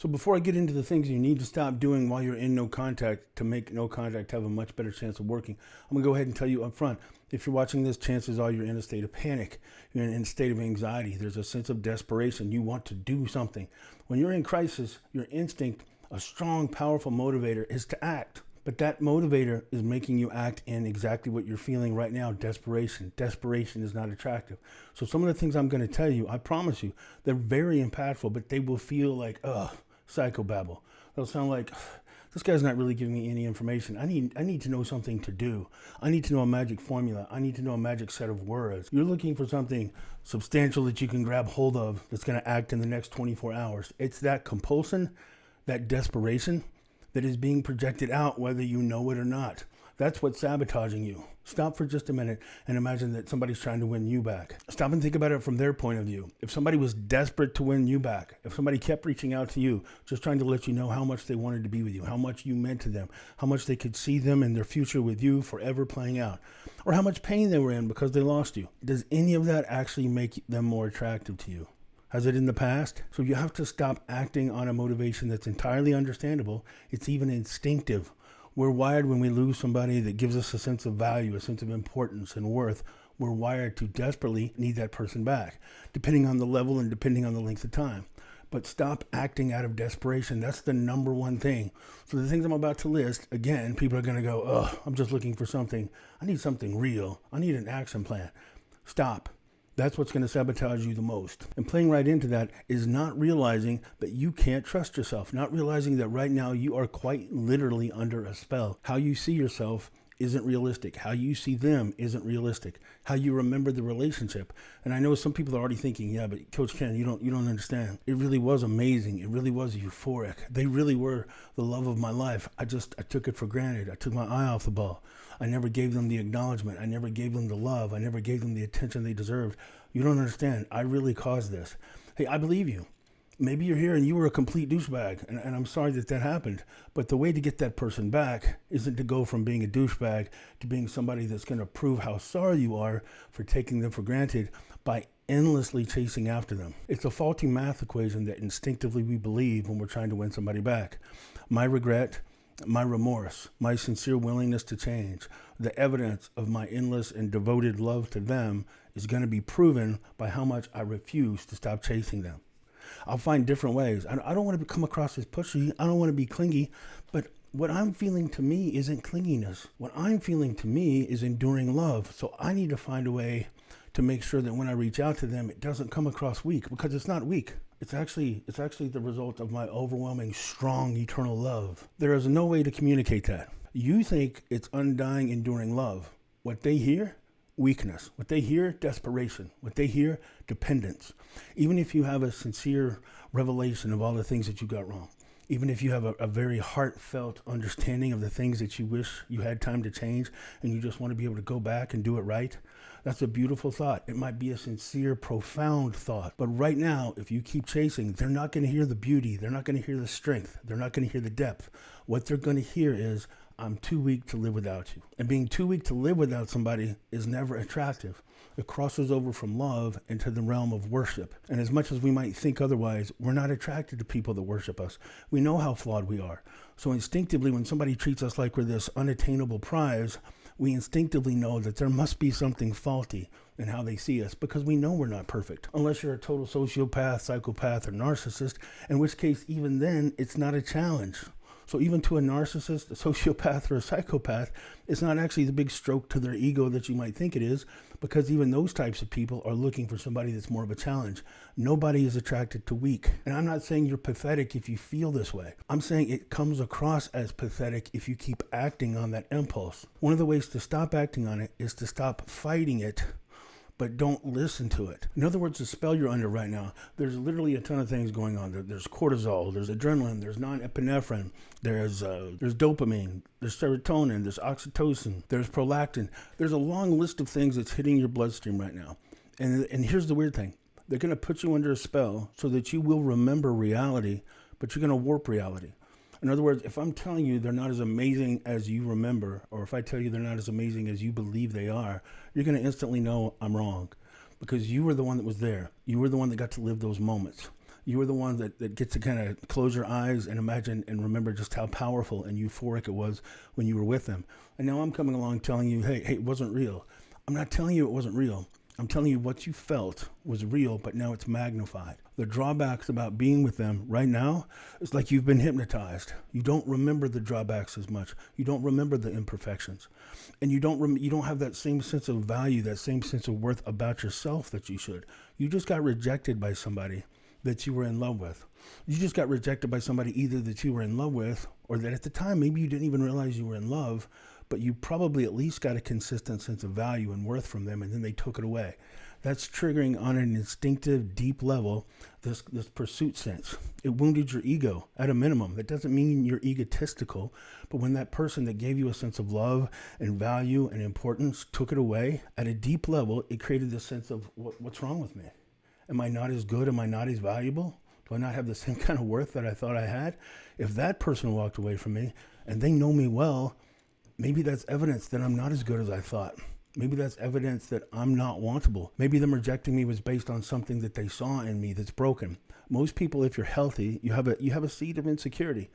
So before I get into the things you need to stop doing while you're in no contact to make no contact have a much better chance of working, I'm going to go ahead and tell you up front, if you're watching this, chances are you're in a state of panic. You're in a state of anxiety. There's a sense of desperation. You want to do something. When you're in crisis, your instinct, a strong, powerful motivator, is to act. But that motivator is making you act in exactly what you're feeling right now, desperation. Desperation is not attractive. So some of the things I'm going to tell you, I promise you, they're very impactful, but they will feel like, psychobabble. They'll sound like, this guy's not really giving me any information. I need to know something to do. I need to know a magic formula. I need to know a magic set of words. You're looking for something substantial that you can grab hold of that's going to act in the next 24 hours. It's that compulsion, that desperation, that is being projected out whether you know it or not. That's what's sabotaging you. Stop for just a minute and imagine that somebody's trying to win you back. Stop and think about it from their point of view. If somebody was desperate to win you back, if somebody kept reaching out to you, just trying to let you know how much they wanted to be with you, how much you meant to them, how much they could see them and their future with you forever playing out, or how much pain they were in because they lost you, does any of that actually make them more attractive to you? Has it in the past? So you have to stop acting on a motivation that's entirely understandable. It's even instinctive. We're wired when we lose somebody that gives us a sense of value, a sense of importance and worth. We're wired to desperately need that person back, depending on the level and depending on the length of time. But stop acting out of desperation. That's the number one thing. So the things I'm about to list, again, people are going to go, I'm just looking for something. I need something real. I need an action plan. Stop. That's what's going to sabotage you the most. And playing right into that is not realizing that you can't trust yourself, not realizing that right now you are quite literally under a spell. How you see yourself isn't realistic. How you see them isn't realistic. How you remember the relationship. And I know some people are already thinking, yeah, but Coach Ken, you don't understand. It really was amazing. It really was euphoric. They really were the love of my life. I took it for granted. I took my eye off the ball. I never gave them the acknowledgement. I never gave them the love. I never gave them the attention they deserved. You don't understand. I really caused this. Hey, I believe you. Maybe you're here and you were a complete douchebag, and I'm sorry that happened. But the way to get that person back isn't to go from being a douchebag to being somebody that's going to prove how sorry you are for taking them for granted by endlessly chasing after them. It's a faulty math equation that instinctively we believe when we're trying to win somebody back. My regret, my remorse, my sincere willingness to change, the evidence of my endless and devoted love to them is going to be proven by how much I refuse to stop chasing them. I'll find different ways. I don't want to come across as pushy. I don't want to be clingy. But what I'm feeling to me isn't clinginess. What I'm feeling to me is enduring love. So I need to find a way to make sure that when I reach out to them, it doesn't come across weak, because it's not weak. It's actually the result of my overwhelming, strong, eternal love. There is no way to communicate that. You think it's undying, enduring love. What they hear, weakness. What they hear, desperation. What they hear, dependence. Even if you have a sincere revelation of all the things that you got wrong, even if you have a very heartfelt understanding of the things that you wish you had time to change and you just want to be able to go back and do it right, that's a beautiful thought. It might be a sincere, profound thought. But right now, if you keep chasing, they're not going to hear the beauty. They're not going to hear the strength. They're not going to hear the depth. What they're going to hear is, I'm too weak to live without you. And being too weak to live without somebody is never attractive. It crosses over from love into the realm of worship. And as much as we might think otherwise, we're not attracted to people that worship us. We know how flawed we are. So instinctively, when somebody treats us like we're this unattainable prize, we instinctively know that there must be something faulty in how they see us, because we know we're not perfect. Unless you're a total sociopath, psychopath, or narcissist, in which case, even then, it's not a challenge. So even to a narcissist, a sociopath, or a psychopath, it's not actually the big stroke to their ego that you might think it is, because even those types of people are looking for somebody that's more of a challenge. Nobody is attracted to weak. And I'm not saying you're pathetic if you feel this way. I'm saying it comes across as pathetic if you keep acting on that impulse. One of the ways to stop acting on it is to stop fighting it, but don't listen to it. In other words, the spell you're under right now, there's literally a ton of things going on. There's cortisol, there's adrenaline, there's non-epinephrine, there's dopamine, there's serotonin, there's oxytocin, there's prolactin. There's a long list of things that's hitting your bloodstream right now. And here's the weird thing. They're going to put you under a spell so that you will remember reality, but you're going to warp reality. In other words, if I'm telling you they're not as amazing as you remember, or if I tell you they're not as amazing as you believe they are, you're going to instantly know I'm wrong, because you were the one that was there. You were the one that got to live those moments. You were the one that gets to kind of close your eyes and imagine and remember just how powerful and euphoric it was when you were with them. And now I'm coming along telling you, hey, it wasn't real. I'm not telling you it wasn't real. I'm telling you what you felt was real, but now it's magnified. The drawbacks about being with them right now is like you've been hypnotized. You don't remember the drawbacks as much. You don't remember the imperfections. And you don't have that same sense of value, that same sense of worth about yourself that you should. You just got rejected by somebody that you were in love with. You just got rejected by somebody either that you were in love with or that at the time maybe you didn't even realize you were in love, but you probably at least got a consistent sense of value and worth from them, and then they took it away. That's triggering on an instinctive, deep level this pursuit sense. It wounded your ego at a minimum. That doesn't mean you're egotistical, but when that person that gave you a sense of love and value and importance took it away, at a deep level, it created this sense of what's wrong with me? Am I not as good? Am I not as valuable? Do I not have the same kind of worth that I thought I had? If that person walked away from me and they know me well, maybe that's evidence that I'm not as good as I thought. Maybe that's evidence that I'm not wantable. Maybe them rejecting me was based on something that they saw in me that's broken. Most people, if you're healthy, you have a seed of insecurity.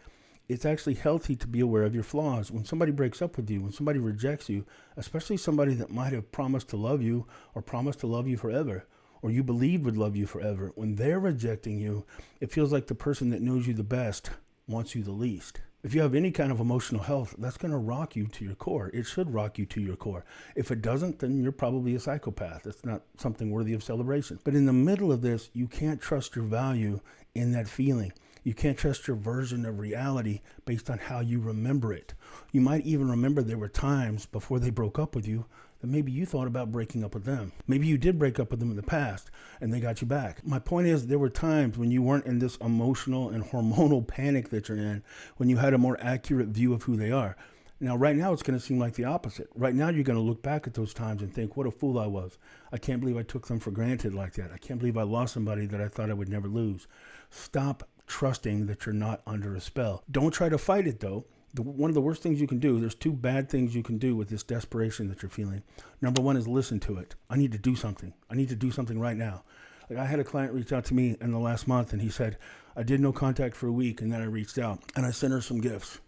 It's actually healthy to be aware of your flaws. When somebody breaks up with you, when somebody rejects you, especially somebody that might have promised to love you or promised to love you forever, or you believed would love you forever, when they're rejecting you, it feels like the person that knows you the best wants you the least. If you have any kind of emotional health, that's going to rock you to your core. It should rock you to your core. If it doesn't, then you're probably a psychopath. It's not something worthy of celebration. But in the middle of this, you can't trust your value in that feeling. You can't trust your version of reality based on how you remember it. You might even remember there were times before they broke up with you that maybe you thought about breaking up with them. Maybe you did break up with them in the past and they got you back. My point is, there were times when you weren't in this emotional and hormonal panic that you're in, when you had a more accurate view of who they are. Now, right now, it's going to seem like the opposite. Right now, you're going to look back at those times and think, what a fool I was. I can't believe I took them for granted like that. I can't believe I lost somebody that I thought I would never lose. Stop trusting that you're not under a spell. Don't try to fight it, though. One of the worst things you can do, there's two bad things you can do with this desperation that you're feeling. Number one is listen to it. I need to do something. I need to do something right now. Like, I had a client reach out to me in the last month, and he said, I did no contact for a week, and then I reached out, and I sent her some gifts.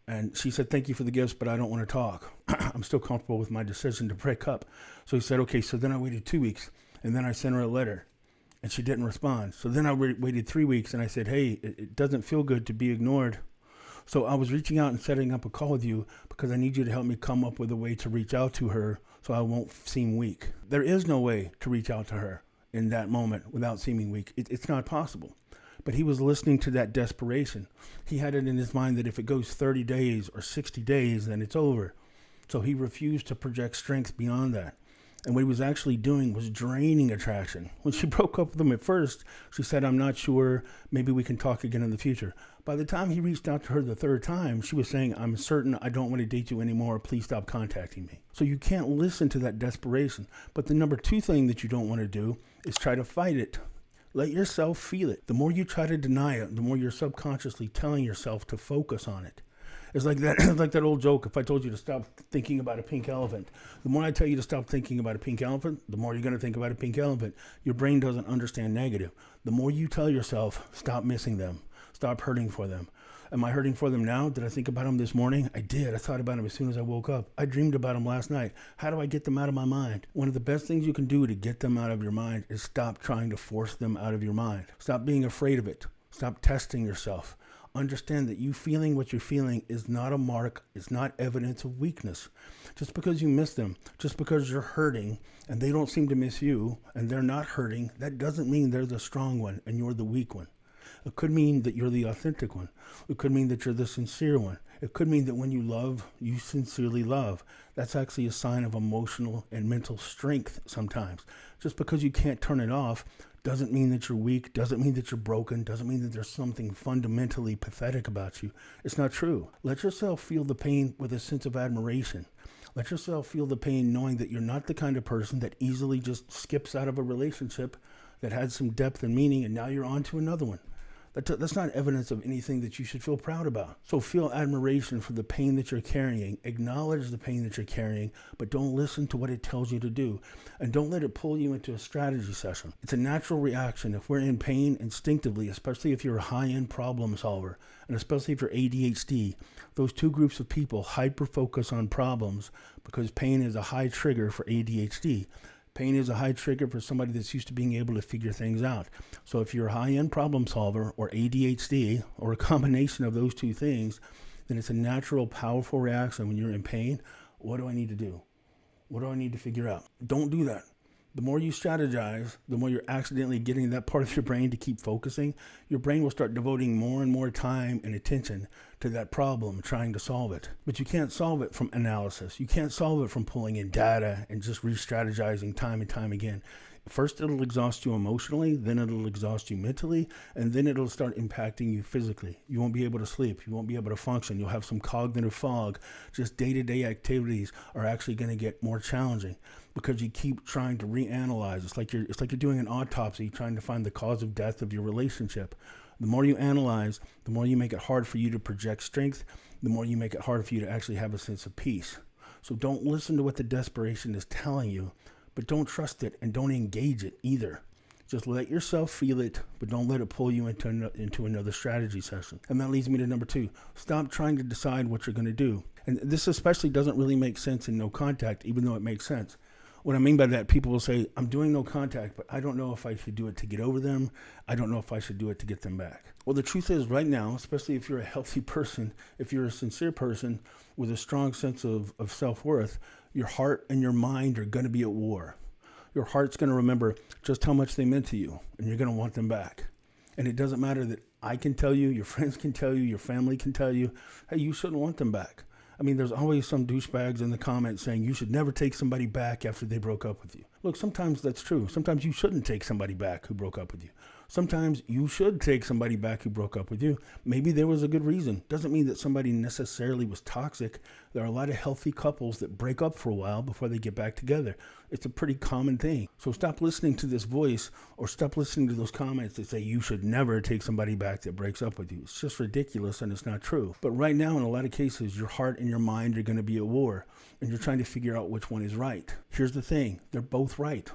And she said, thank you for the gifts, but I don't want to talk. I'm still comfortable with my decision to break up. So he said, okay, so then I waited 2 weeks, and then I sent her a letter, and she didn't respond. So then I waited 3 weeks, and I said, hey, it doesn't feel good to be ignored. So I was reaching out and setting up a call with you because I need you to help me come up with a way to reach out to her so I won't seem weak. There is no way to reach out to her in that moment without seeming weak. It's not possible. But he was listening to that desperation. He had it in his mind that if it goes 30 days or 60 days, then it's over. So he refused to project strength beyond that. And what he was actually doing was draining attraction. When she broke up with him at first, she said, I'm not sure, maybe we can talk again in the future. By the time he reached out to her the third time, she was saying, I'm certain I don't want to date you anymore. Please stop contacting me. So you can't listen to that desperation. But the number two thing that you don't want to do is try to fight it. Let yourself feel it. The more you try to deny it, the more you're subconsciously telling yourself to focus on it. It's like that old joke. If I told you to stop thinking about a pink elephant, the more I tell you to stop thinking about a pink elephant, the more you're going to think about a pink elephant. Your brain doesn't understand negative. The more you tell yourself, stop missing them, stop hurting for them. Am I hurting for them now? Did I think about them this morning? I did. I thought about them as soon as I woke up. I dreamed about them last night. How do I get them out of my mind? One of the best things you can do to get them out of your mind is stop trying to force them out of your mind. Stop being afraid of it. Stop testing yourself. Understand that you feeling what you're feeling is not a mark, it's not evidence of weakness. Just because you miss them, just because you're hurting and they don't seem to miss you and they're not hurting, that doesn't mean they're the strong one and you're the weak one. It could mean that you're the authentic one. It could mean that you're the sincere one. It could mean that when you love, you sincerely love. That's actually a sign of emotional and mental strength sometimes. Just because you can't turn it off doesn't mean that you're weak, doesn't mean that you're broken, doesn't mean that there's something fundamentally pathetic about you. It's not true. Let yourself feel the pain with a sense of admiration. Let yourself feel the pain knowing that you're not the kind of person that easily just skips out of a relationship that had some depth and meaning and now you're on to another one. That's not evidence of anything that you should feel proud about. So feel admiration for the pain that you're carrying. Acknowledge the pain that you're carrying, but don't listen to what it tells you to do. And don't let it pull you into a strategy session. It's a natural reaction. If we're in pain instinctively, especially if you're a high-end problem solver, and especially if you're ADHD, those two groups of people hyper-focus on problems because pain is a high trigger for ADHD. Pain is a high trigger for somebody that's used to being able to figure things out. So if you're a high-end problem solver or ADHD or a combination of those two things, then it's a natural, powerful reaction when you're in pain. What do I need to do? What do I need to figure out? Don't do that. The more you strategize, the more you're accidentally getting that part of your brain to keep focusing. Your brain will start devoting more and more time and attention to that problem, trying to solve it. But you can't solve it from analysis. You can't solve it from pulling in data and just re-strategizing time and time again. First, it'll exhaust you emotionally, then it'll exhaust you mentally, and then it'll start impacting you physically. You won't be able to sleep. You won't be able to function. You'll have some cognitive fog. Just day-to-day activities are actually going to get more challenging because you keep trying to reanalyze. It's like you're doing an autopsy, trying to find the cause of death of your relationship. The more you analyze, the more you make it hard for you to project strength, the more you make it hard for you to actually have a sense of peace. So don't listen to what the desperation is telling you, but don't trust it and don't engage it either. Just let yourself feel it, but don't let it pull you into another strategy session. And that leads me to number 2. Stop trying to decide what you're going to do. And this especially doesn't really make sense in no contact, even though it makes sense. What I mean by that, people will say, I'm doing no contact, but I don't know if I should do it to get over them. I don't know if I should do it to get them back. Well, the truth is right now, especially if you're a healthy person, if you're a sincere person with a strong sense of self-worth, your heart and your mind are going to be at war. Your heart's going to remember just how much they meant to you, and you're going to want them back. And it doesn't matter that I can tell you, your friends can tell you, your family can tell you, hey, you shouldn't want them back. I mean, there's always some douchebags in the comments saying you should never take somebody back after they broke up with you. Look, sometimes that's true. Sometimes you shouldn't take somebody back who broke up with you. Sometimes you should take somebody back who broke up with you. Maybe there was a good reason. Doesn't mean that somebody necessarily was toxic. There are a lot of healthy couples that break up for a while before they get back together. It's a pretty common thing. So stop listening to this voice or stop listening to those comments that say you should never take somebody back that breaks up with you. It's just ridiculous and it's not true. But right now, in a lot of cases, your heart and your mind are going to be at war and you're trying to figure out which one is right. Here's the thing. They're both right.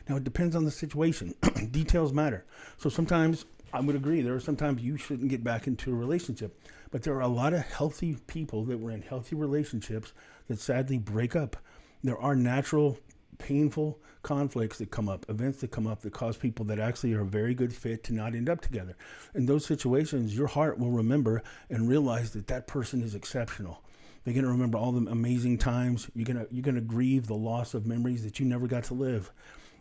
Now, it depends on the situation. Details matter. So sometimes I would agree. There are sometimes you shouldn't get back into a relationship. But there are a lot of healthy people that were in healthy relationships that sadly break up. There are natural, painful conflicts that come up, events that come up that cause people that actually are a very good fit to not end up together. In those situations, your heart will remember and realize that that person is exceptional. They're going to remember all the amazing times. You're going to grieve the loss of memories that you never got to live.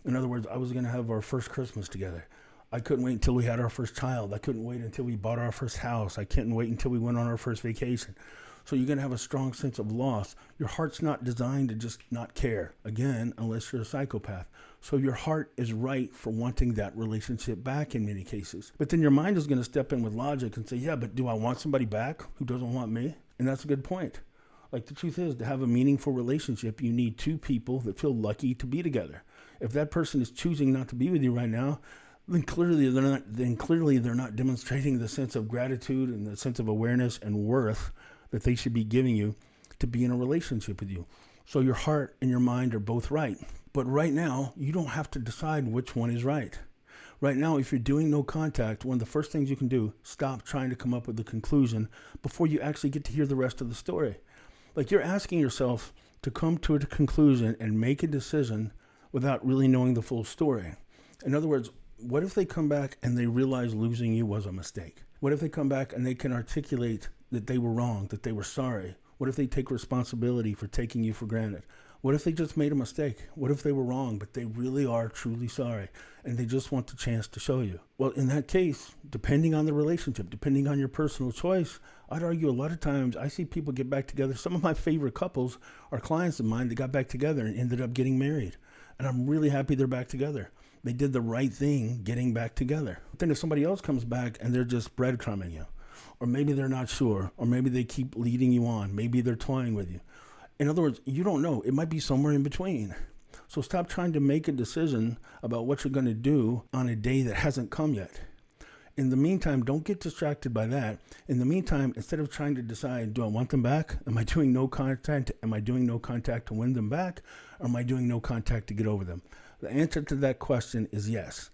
In other words, I was going to have our first Christmas together. I couldn't wait until we had our first child. I couldn't wait until we bought our first house. I couldn't wait until we went on our first vacation. So you're going to have a strong sense of loss. Your heart's not designed to just not care, again, unless you're a psychopath. So your heart is right for wanting that relationship back in many cases. But then your mind is going to step in with logic and say, yeah, but do I want somebody back who doesn't want me? And that's a good point. Like the truth is, to have a meaningful relationship, you need two people that feel lucky to be together. If that person is choosing not to be with you right now, then clearly they're not demonstrating the sense of gratitude and the sense of awareness and worth that they should be giving you to be in a relationship with you. So your heart and your mind are both right. But right now, you don't have to decide which one is right. Right now, if you're doing no contact, one of the first things you can do, stop trying to come up with a conclusion before you actually get to hear the rest of the story. Like you're asking yourself to come to a conclusion and make a decision without really knowing the full story. In other words, what if they come back and they realize losing you was a mistake? What if they come back and they can articulate that they were wrong, that they were sorry? What if they take responsibility for taking you for granted? What if they just made a mistake? What if they were wrong, but they really are truly sorry and they just want the chance to show you? Well, in that case, depending on the relationship, depending on your personal choice, I'd argue a lot of times I see people get back together. Some of my favorite couples are clients of mine that got back together and ended up getting married. And I'm really happy they're back together. They did the right thing getting back together. But then if somebody else comes back and they're just breadcrumbing you, or maybe they're not sure, or maybe they keep leading you on, maybe they're toying with you. In other words, you don't know. It might be somewhere in between. So stop trying to make a decision about what you're going to do on a day that hasn't come yet. In the meantime, don't get distracted by that. In the meantime, instead of trying to decide, do I want them back? Am I doing no contact? Am I doing no contact to win them back? Or am I doing no contact to get over them? The answer to that question is yes.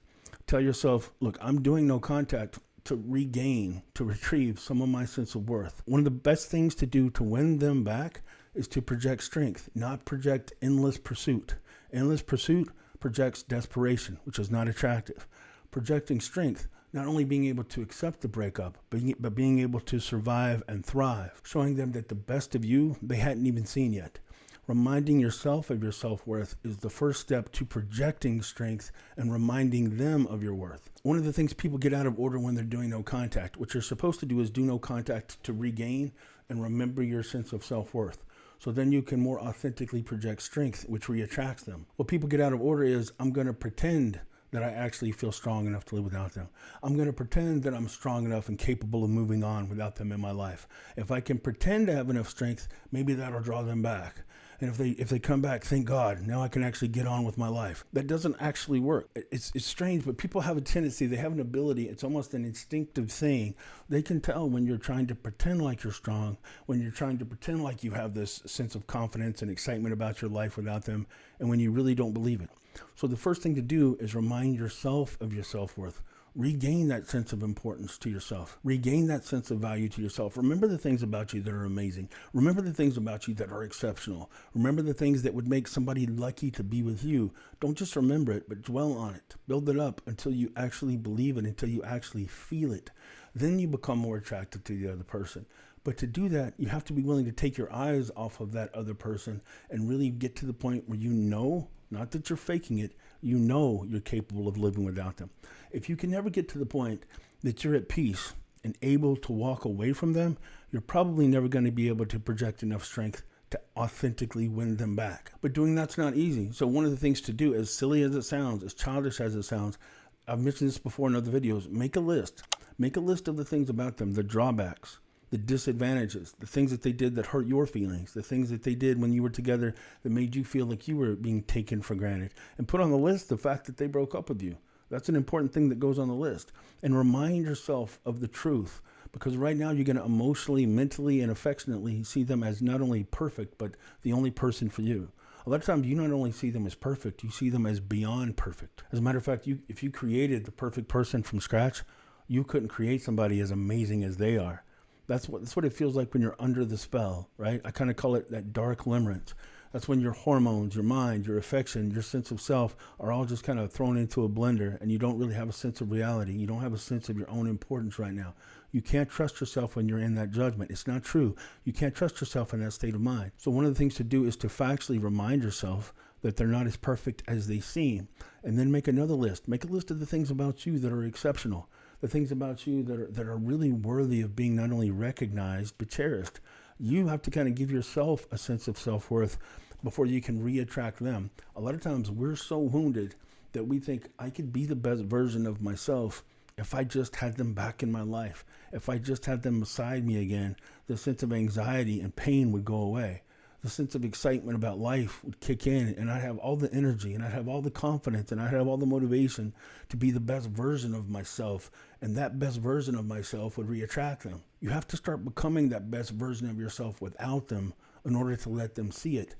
Tell yourself, look, I'm doing no contact to regain, to retrieve some of my sense of worth. One of the best things to do to win them back is to project strength, not project endless pursuit. Endless pursuit projects desperation, which is not attractive. Projecting strength, not only being able to accept the breakup, but being able to survive and thrive, showing them that the best of you they hadn't even seen yet. Reminding yourself of your self-worth is the first step to projecting strength and reminding them of your worth. One of the things people get out of order when they're doing no contact, what you're supposed to do is do no contact to regain and remember your sense of self-worth. So then you can more authentically project strength, which reattracts them. What people get out of order is, I'm going to pretend that I actually feel strong enough to live without them. I'm going to pretend that I'm strong enough and capable of moving on without them in my life. If I can pretend to have enough strength, maybe that'll draw them back. And if they come back, thank God, now I can actually get on with my life. That doesn't actually work. It's strange, but people have a tendency, they have an ability, it's almost an instinctive thing. They can tell when you're trying to pretend like you're strong, when you're trying to pretend like you have this sense of confidence and excitement about your life without them, and when you really don't believe it. So the first thing to do is remind yourself of your self-worth. Regain that sense of importance to yourself. Regain that sense of value to yourself. Remember the things about you that are amazing. Remember the things about you that are exceptional. Remember the things that would make somebody lucky to be with you. Don't just remember it, but dwell on it. Build it up until you actually believe it, until you actually feel it. Then you become more attractive to the other person. But to do that, you have to be willing to take your eyes off of that other person and really get to the point where you know, not that you're faking it, you know you're capable of living without them. If you can never get to the point that you're at peace and able to walk away from them, you're probably never going to be able to project enough strength to authentically win them back. But doing that's not easy. So one of the things to do, as silly as it sounds, as childish as it sounds, I've mentioned this before in other videos, make a list. Make a list of the things about them, the drawbacks, the disadvantages, the things that they did that hurt your feelings, the things that they did when you were together that made you feel like you were being taken for granted. And put on the list the fact that they broke up with you. That's an important thing that goes on the list. And remind yourself of the truth, because right now you're going to emotionally, mentally, and affectionately see them as not only perfect, but the only person for you. A lot of times you not only see them as perfect, you see them as beyond perfect. As a matter of fact, if you created the perfect person from scratch, you couldn't create somebody as amazing as they are. That's what it feels like when you're under the spell, right? I kind of call it that dark limerance. That's when your hormones, your mind, your affection, your sense of self are all just kind of thrown into a blender, and you don't really have a sense of reality. You don't have a sense of your own importance right now. You can't trust yourself when you're in that judgment. It's not true. You can't trust yourself in that state of mind. So one of the things to do is to factually remind yourself that they're not as perfect as they seem. And then make another list. Make a list of the things about you that are exceptional. The things about you that are really worthy of being not only recognized, but cherished. You have to kind of give yourself a sense of self-worth before you can reattract them. A lot of times we're so wounded that we think, I could be the best version of myself if I just had them back in my life. If I just had them beside me again, the sense of anxiety and pain would go away. The sense of excitement about life would kick in, and I'd have all the energy, and I'd have all the confidence, and I'd have all the motivation to be the best version of myself. And that best version of myself would reattract them. You have to start becoming that best version of yourself without them in order to let them see it.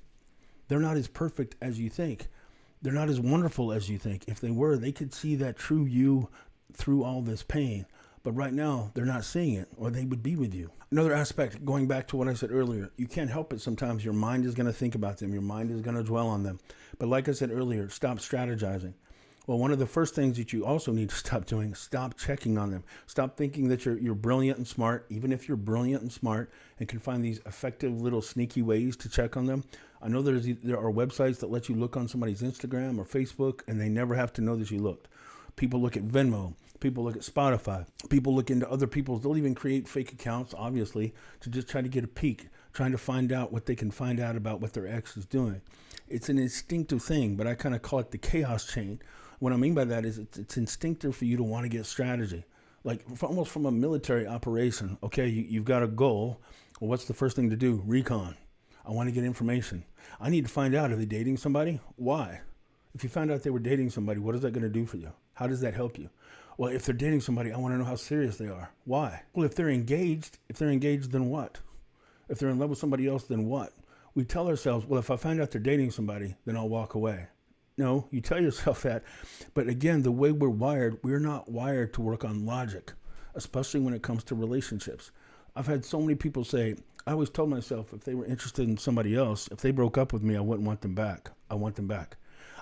They're not as perfect as you think. They're not as wonderful as you think. If they were, they could see that true you through all this pain. But right now, they're not seeing it, or they would be with you. Another aspect, going back to what I said earlier, you can't help it sometimes. Your mind is going to think about them. Your mind is going to dwell on them. But like I said earlier, stop strategizing. Well, one of the first things that you also need to stop doing is stop checking on them. Stop thinking that you're brilliant and smart, even if you're brilliant and smart and can find these effective little sneaky ways to check on them. I know there are websites that let you look on somebody's Instagram or Facebook, and they never have to know that you looked. People look at Venmo. People look at Spotify. People look into other people's. They'll even create fake accounts, obviously, to just try to get a peek, trying to find out what they can find out about what their ex is doing. It's an instinctive thing, but I kind of call it the chaos chain. What I mean by that is it's instinctive for you to want to get strategy. Like almost from a military operation. Okay, you've got a goal. Well, what's the first thing to do? Recon. I want to get information. I need to find out, are they dating somebody? Why? If you found out they were dating somebody, what is that going to do for you? How does that help you? Well, if they're dating somebody, I want to know how serious they are. Why? Well, if they're engaged, then what? If they're in love with somebody else, then what? We tell ourselves, well, if I find out they're dating somebody, then I'll walk away. No, you tell yourself that. But again, the way we're wired, we're not wired to work on logic, especially when it comes to relationships. I've had so many people say, I always told myself if they were interested in somebody else, if they broke up with me, I wouldn't want them back. I want them back.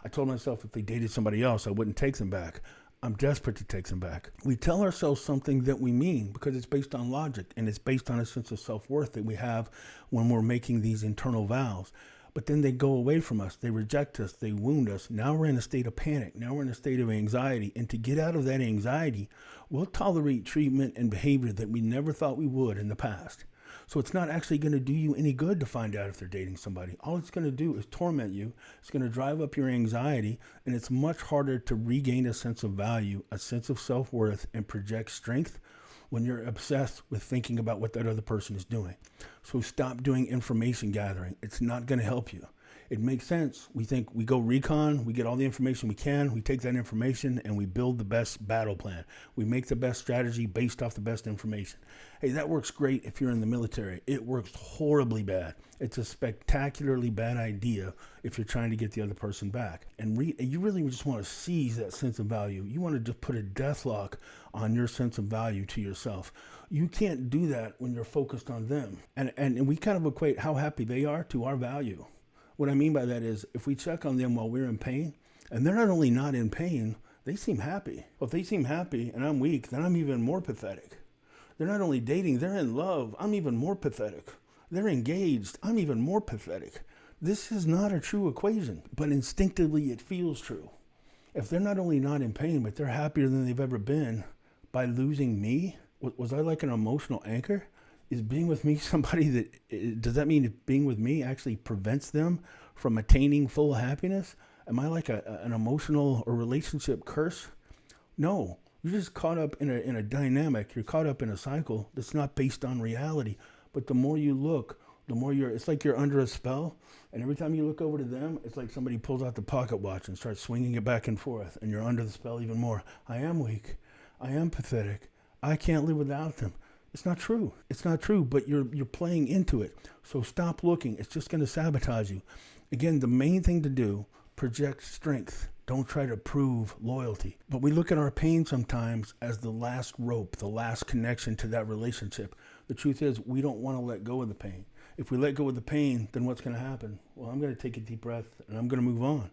I told myself if they dated somebody else, I wouldn't take them back. I'm desperate to take them back. We tell ourselves something that we mean because it's based on logic and it's based on a sense of self-worth that we have when we're making these internal vows. But then they go away from us. They reject us. They wound us. Now we're in a state of panic. Now we're in a state of anxiety. And to get out of that anxiety, we'll tolerate treatment and behavior that we never thought we would in the past. So it's not actually going to do you any good to find out if they're dating somebody. All it's going to do is torment you. It's going to drive up your anxiety, and it's much harder to regain a sense of value, a sense of self-worth, and project strength when you're obsessed with thinking about what that other person is doing. So stop doing information gathering. It's not going to help you. It makes sense. We think we go recon, we get all the information we can, we take that information and we build the best battle plan. We make the best strategy based off the best information. Hey, that works great if you're in the military. It works horribly bad. It's a spectacularly bad idea if you're trying to get the other person back. And you really just want to seize that sense of value. You want to just put a death lock on your sense of value to yourself. You can't do that when you're focused on them. And we kind of equate how happy they are to our value. What I mean by that is if we check on them while we're in pain, and they're not only not in pain, they seem happy. Well, if they seem happy and I'm weak, then I'm even more pathetic. They're not only dating, they're in love. I'm even more pathetic. They're engaged. I'm even more pathetic. This is not a true equation, but instinctively it feels true. If they're not only not in pain, but they're happier than they've ever been by losing me, was I like an emotional anchor? Is being with me somebody that, does that mean being with me actually prevents them from attaining full happiness? Am I like an emotional or relationship curse? No, you're just caught up in a dynamic. You're caught up in a cycle that's not based on reality. But the more you look, the more it's like you're under a spell. And every time you look over to them, it's like somebody pulls out the pocket watch and starts swinging it back and forth. And you're under the spell even more. I am weak. I am pathetic. I can't live without them. It's not true. It's not true, but you're playing into it. So stop looking. It's just going to sabotage you. Again, the main thing to do, project strength. Don't try to prove loyalty. But we look at our pain sometimes as the last rope, the last connection to that relationship. The truth is we don't want to let go of the pain. If we let go of the pain, then what's going to happen? Well, I'm going to take a deep breath and I'm going to move on.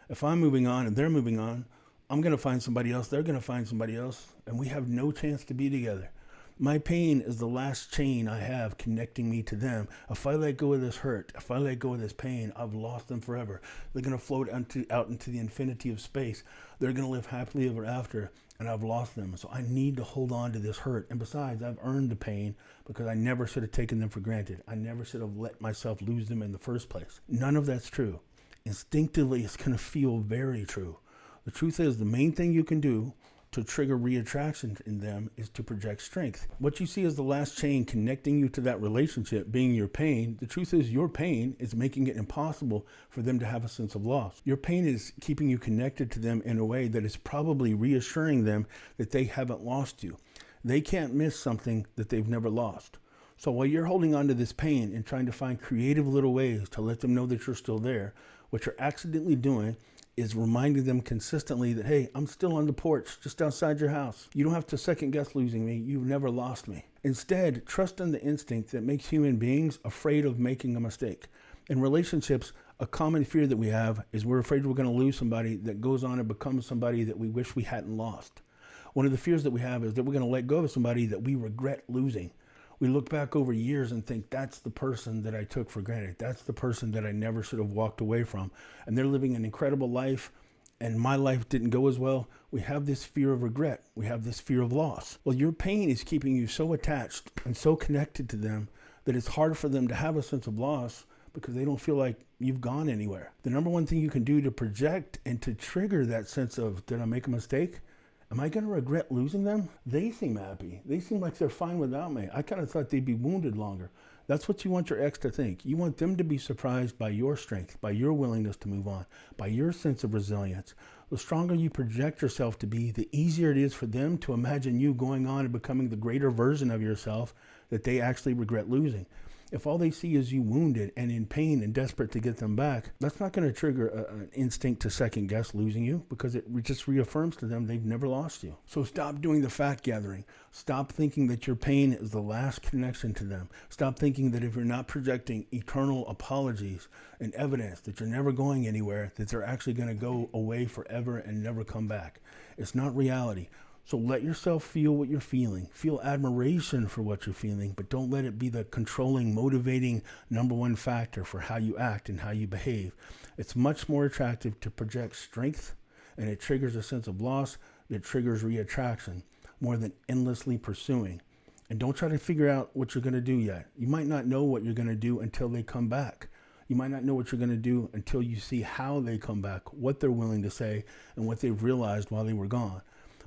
If I'm moving on and they're moving on, I'm going to find somebody else. They're going to find somebody else. And we have no chance to be together. My pain is the last chain I have connecting me to them. If I let go of this hurt, if I let go of this pain, I've lost them forever. They're going to float out into the infinity of space. They're going to live happily ever after, and I've lost them. So I need to hold on to this hurt. And besides, I've earned the pain because I never should have taken them for granted. I never should have let myself lose them in the first place. None of that's true. Instinctively, it's going to feel very true. The truth is, the main thing you can do to trigger reattraction in them is to project strength. What you see as the last chain connecting you to that relationship being your pain, the truth is your pain is making it impossible for them to have a sense of loss. Your pain is keeping you connected to them in a way that is probably reassuring them that they haven't lost you. They can't miss something that they've never lost. So while you're holding on to this pain and trying to find creative little ways to let them know that you're still there, what you're accidentally doing is reminding them consistently that, hey, I'm still on the porch just outside your house. You don't have to second guess losing me. You've never lost me. Instead, trust in the instinct that makes human beings afraid of making a mistake. In relationships, a common fear that we have is we're afraid we're going to lose somebody that goes on and becomes somebody that we wish we hadn't lost. One of the fears that we have is that we're going to let go of somebody that we regret losing. We look back over years and think that's the person that I took for granted. That's the person that I never should have walked away from. And they're living an incredible life and my life didn't go as well. We have this fear of regret. We have this fear of loss. Well, your pain is keeping you so attached and so connected to them that it's hard for them to have a sense of loss because they don't feel like you've gone anywhere. The number one thing you can do to project and to trigger that sense of, did I make a mistake? Am I going to regret losing them? They seem happy. They seem like they're fine without me. I kind of thought they'd be wounded longer. That's what you want your ex to think. You want them to be surprised by your strength, by your willingness to move on, by your sense of resilience. The stronger you project yourself to be, the easier it is for them to imagine you going on and becoming the greater version of yourself that they actually regret losing. If all they see is you wounded and in pain and desperate to get them back, that's not going to trigger an instinct to second guess losing you, because it just reaffirms to them they've never lost you. So stop doing the fact gathering. Stop thinking that your pain is the last connection to them. Stop thinking that if you're not projecting eternal apologies and evidence that you're never going anywhere, that they're actually going to go away forever and never come back. It's not reality. So let yourself feel what you're feeling. Feel admiration for what you're feeling, but don't let it be the controlling, motivating number one factor for how you act and how you behave. It's much more attractive to project strength, and it triggers a sense of loss that triggers reattraction more than endlessly pursuing. And don't try to figure out what you're going to do yet. You might not know what you're going to do until they come back. You might not know what you're going to do until you see how they come back, what they're willing to say, and what they've realized while they were gone.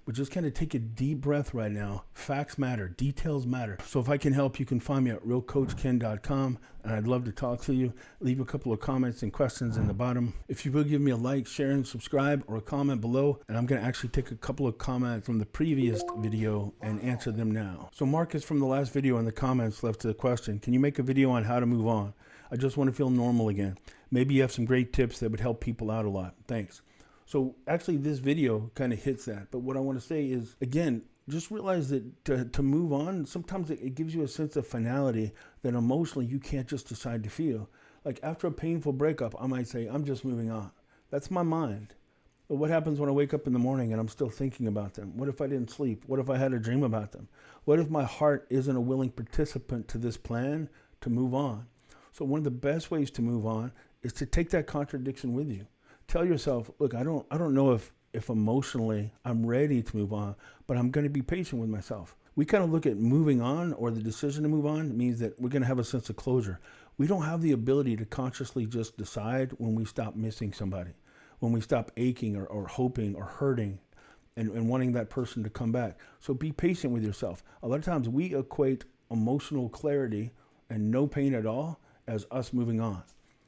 But just kind of take a deep breath right now. Facts matter. Details matter. So if I can help, you can find me at realcoachken.com, and I'd love to talk to you. Leave a couple of comments and questions in the bottom. If you will, give me a like, share, and subscribe, or a comment below, and I'm going to actually take a couple of comments from the previous video and answer them now. So Marcus from the last video in the comments left a question. Can you make a video on how to move on? I just want to feel normal again. Maybe you have some great tips that would help people out a lot. Thanks. So actually this video kind of hits that. But what I want to say is, again, just realize that to move on, sometimes it gives you a sense of finality that emotionally you can't just decide to feel. Like after a painful breakup, I might say, I'm just moving on. That's my mind. But what happens when I wake up in the morning and I'm still thinking about them? What if I didn't sleep? What if I had a dream about them? What if my heart isn't a willing participant to this plan to move on? So one of the best ways to move on is to take that contradiction with you. Tell yourself, look, I don't know if emotionally I'm ready to move on, but I'm going to be patient with myself. We kind of look at moving on, or the decision to move on means that we're going to have a sense of closure. We don't have the ability to consciously just decide when we stop missing somebody, when we stop aching or hoping or hurting and wanting that person to come back. So be patient with yourself. A lot of times we equate emotional clarity and no pain at all as us moving on.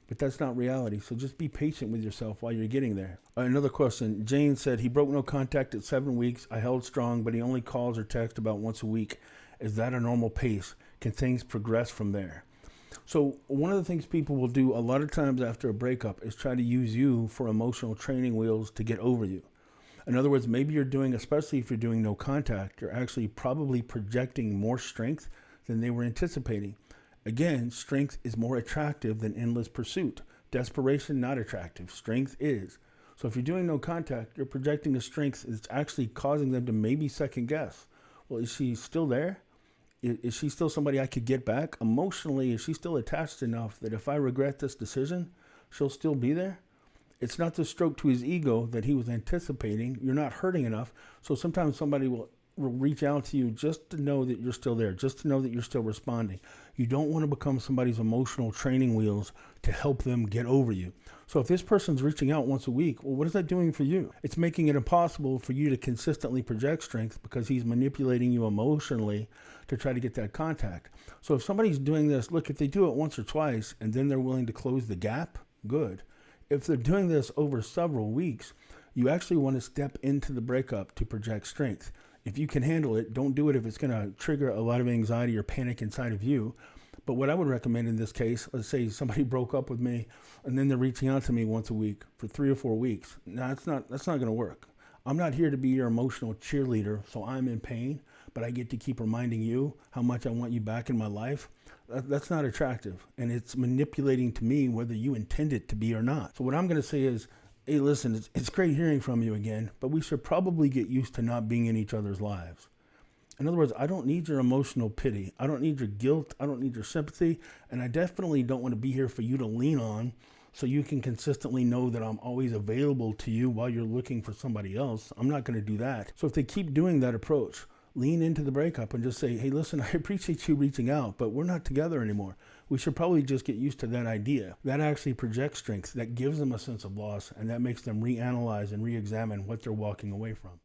But that's not reality. So just be patient with yourself while you're getting there. Another question. Jane said, he broke no contact at 7 weeks. I held strong, but he only calls or texts about once a week. Is that a normal pace? Can things progress from there? So one of the things people will do a lot of times after a breakup is try to use you for emotional training wheels to get over you. In other words, maybe you're doing, especially if you're doing no contact, you're actually probably projecting more strength than they were anticipating. Again, strength is more attractive than endless pursuit. Desperation, not attractive. Strength is. So if you're doing no contact, you're projecting a strength that's actually causing them to maybe second guess. Well, is she still there? Is she still somebody I could get back? Emotionally, is she still attached enough that if I regret this decision, she'll still be there? It's not the stroke to his ego that he was anticipating. You're not hurting enough. So sometimes somebody will reach out to you just to know that you're still there, just to know that you're still responding. You don't want to become somebody's emotional training wheels to help them get over you. So if this person's reaching out once a week, well, what is that doing for you? It's making it impossible for you to consistently project strength because he's manipulating you emotionally to try to get that contact. So if somebody's doing this, look, if they do it once or twice and then they're willing to close the gap, good. If they're doing this over several weeks, you actually want to step into the breakup to project strength. If you can handle it, don't do it if it's going to trigger a lot of anxiety or panic inside of you. But what I would recommend in this case, let's say somebody broke up with me and then they're reaching out to me once a week for 3 or 4 weeks. No, that's not going to work. I'm not here to be your emotional cheerleader, so I'm in pain, but I get to keep reminding you how much I want you back in my life. That's not attractive, and it's manipulating to me whether you intend it to be or not. So what I'm going to say is, hey, listen, it's great hearing from you again, but we should probably get used to not being in each other's lives. In other words, I don't need your emotional pity. I don't need your guilt. I don't need your sympathy. And I definitely don't want to be here for you to lean on so you can consistently know that I'm always available to you while you're looking for somebody else. I'm not going to do that. So if they keep doing that approach, lean into the breakup and just say, hey, listen, I appreciate you reaching out, but we're not together anymore. We should probably just get used to that idea. That actually projects strength. That gives them a sense of loss, and that makes them reanalyze and re-examine what they're walking away from.